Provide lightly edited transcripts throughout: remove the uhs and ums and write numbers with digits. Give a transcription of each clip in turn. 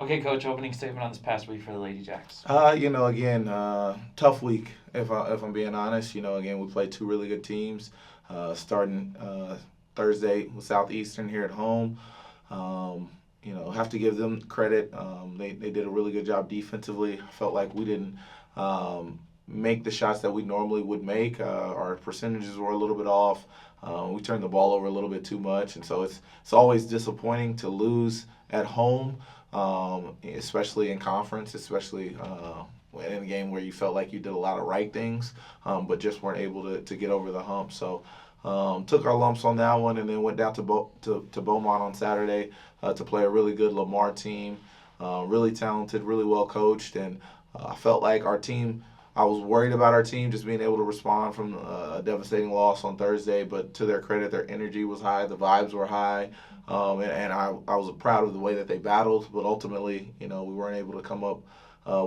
Okay, Coach, opening statement on this past week for the Lady Jacks. Again, tough week. If I'm being honest, again, we played two really good teams. Starting Thursday with Southeastern here at home. Have to give them credit. They did a really good job defensively. I felt like we didn't make the shots that we normally would make. Our percentages were a little bit off. We turned the ball over a little bit too much, and so it's always disappointing to lose at home, especially in conference, especially in a game where you felt like you did a lot of right things, but just weren't able to get over the hump. So took our lumps on that one, and then went down to Beaumont on Saturday to play a really good Lamar team, really talented, really well coached, and I felt like our team. I was worried about our team just being able to respond from a devastating loss on Thursday, but to their credit, their energy was high, the vibes were high, and I was proud of the way that they battled. But ultimately, we weren't able to come up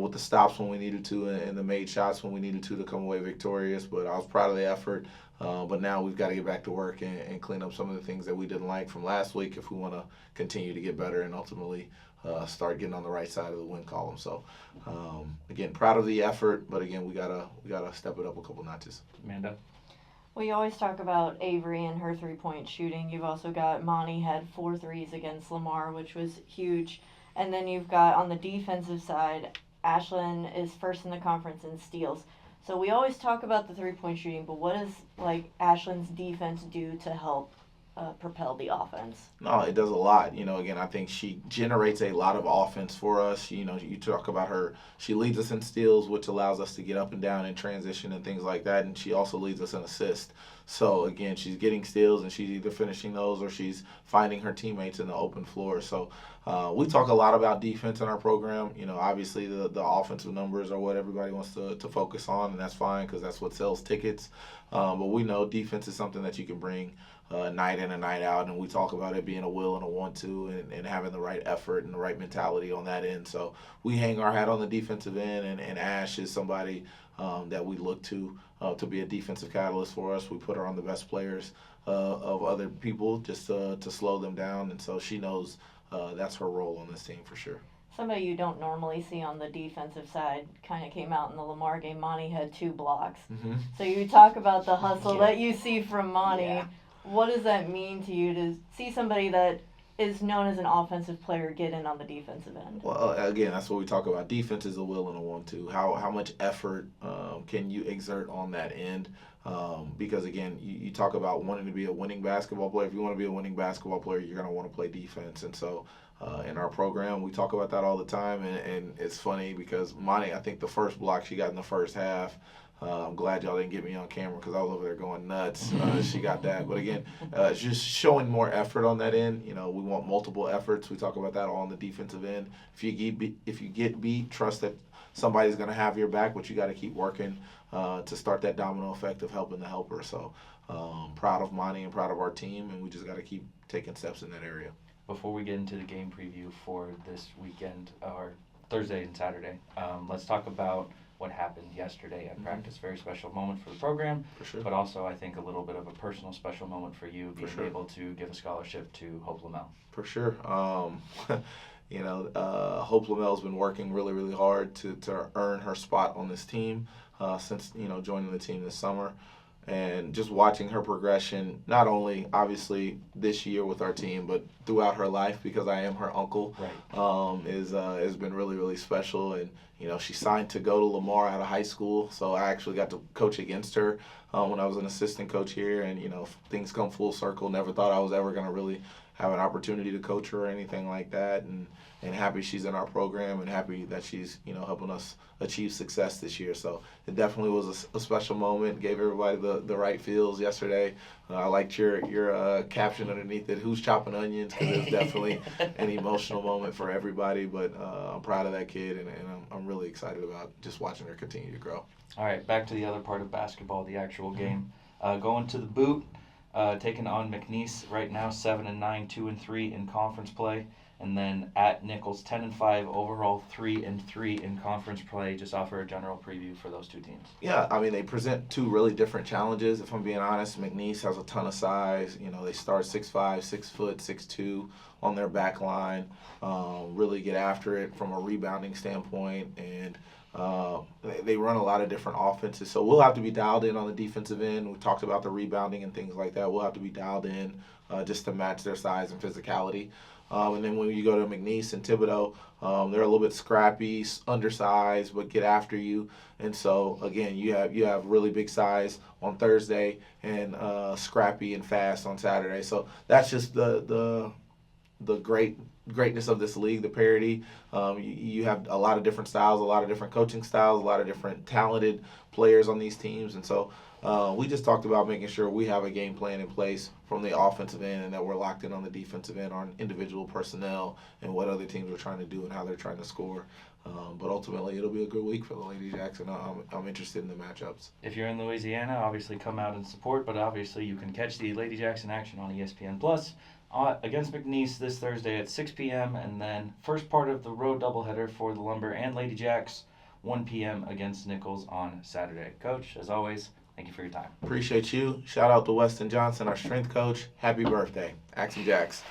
with the stops when we needed to and the made shots when we needed to come away victorious. But I was proud of the effort. But now we've got to get back to work and clean up some of the things that we didn't like from last week if we want to continue to get better and ultimately start getting on the right side of the win column. So again, proud of the effort, but again, we gotta step it up a couple notches. Amanda? We always talk about Avery and her 3-point shooting. You've also got Monty had 4 threes against Lamar, which was huge. And then you've got on the defensive side, Ashlyn is first in the conference in steals. So we always talk about the 3-point shooting, but what does Ashlyn's defense do to help propel the offense? No, it does a lot. Again, I think she generates a lot of offense for us. You talk about her. She leads us in steals, which allows us to get up and down in transition and things like that. And she also leads us in assists. So again, she's getting steals and she's either finishing those or she's finding her teammates in the open floor. So we talk a lot about defense in our program. Obviously the offensive numbers are what everybody wants to focus on, and that's fine because that's what sells tickets. But we know defense is something that you can bring night in and night out, and we talk about it being a will and a want-to and having the right effort and the right mentality on that end. So we hang our hat on the defensive end, and Ash is somebody that we look to be a defensive catalyst for us. We put her on the best players of other people just to slow them down, and so she knows that's her role on this team for sure. Somebody you don't normally see on the defensive side kind of came out in the Lamar game. Monty had 2 blocks. Mm-hmm. So you talk about the hustle Yeah. that you see from Monty. Yeah. What does that mean to you to see somebody that is known as an offensive player get in on the defensive end? Well, again, that's what we talk about. Defense is a will and a want-to. How much effort can you exert on that end? Because again, you talk about wanting to be a winning basketball player. If you want to be a winning basketball player, you're going to want to play defense. And so in our program, we talk about that all the time. And it's funny because Monty, I think the first block she got in the first half, I'm glad y'all didn't get me on camera because I was over there going nuts. She got that. But again, just showing more effort on that end. We want multiple efforts. We talk about that all on the defensive end. If you get beat, trust that somebody's going to have your back, but you got to keep working to start that domino effect of helping the helper. So proud of Monty and proud of our team, and we just got to keep taking steps in that area. Before we get into the game preview for this weekend, or Thursday and Saturday, let's talk about what happened yesterday at practice. Very special moment for the program, For sure. but also I think a little bit of a personal special moment for you being sure. able to give a scholarship to Hope Lamel. For sure. Hope Lamel's been working really, really hard to earn her spot on this team since, joining the team this summer. And just watching her progression, not only obviously this year with our team, but throughout her life, because I am her uncle, Right. has been really, really special. And she signed to go to Lamar out of high school, so I actually got to coach against her when I was an assistant coach here. And things come full circle. Never thought I was ever going to really have an opportunity to coach her or anything like that. And happy she's in our program and happy that she's helping us achieve success this year. So it definitely was a special moment. Gave everybody the right feels yesterday. I liked your caption underneath it, "Who's chopping onions?" because it's definitely an emotional moment for everybody. But I'm proud of that kid, and I'm really excited about just watching her continue to grow. All right, back to the other part of basketball, the actual game. Going to the boot, taking on McNeese right now, 7-9, 2-3 in conference play. And then at Nicholls, 10-5 overall, 3-3 in conference play. Just offer a general preview for those two teams. Yeah, I mean, they present two really different challenges. If I'm being honest, McNeese has a ton of size. You know, they start 6'5", 6 foot, 6'2" on their back line. Really get after it from a rebounding standpoint, and they run a lot of different offenses. So we'll have to be dialed in on the defensive end. We talked about the rebounding and things like that. We'll have to be dialed in just to match their size and physicality. And then when you go to McNeese and Thibodeau, they're a little bit scrappy, undersized, but get after you. And so again, you have really big size on Thursday and scrappy and fast on Saturday. So that's just the greatness of this league, the parity. You have a lot of different styles, a lot of different coaching styles, a lot of different talented players on these teams, and so we just talked about making sure we have a game plan in place from the offensive end and that we're locked in on the defensive end on individual personnel and what other teams are trying to do and how they're trying to score. But ultimately, it'll be a good week for the Lady Jacks, and I'm interested in the matchups. If you're in Louisiana, obviously come out and support, but obviously you can catch the Lady Jacks in action on ESPN Plus against McNeese this Thursday at 6 p.m. and then first part of the road doubleheader for the Lumber and Lady Jacks, 1 p.m. against Nicholls on Saturday. Coach, as always, thank you for your time. Appreciate you. Shout out to Weston Johnson, our strength coach. Happy birthday. Action Jacks.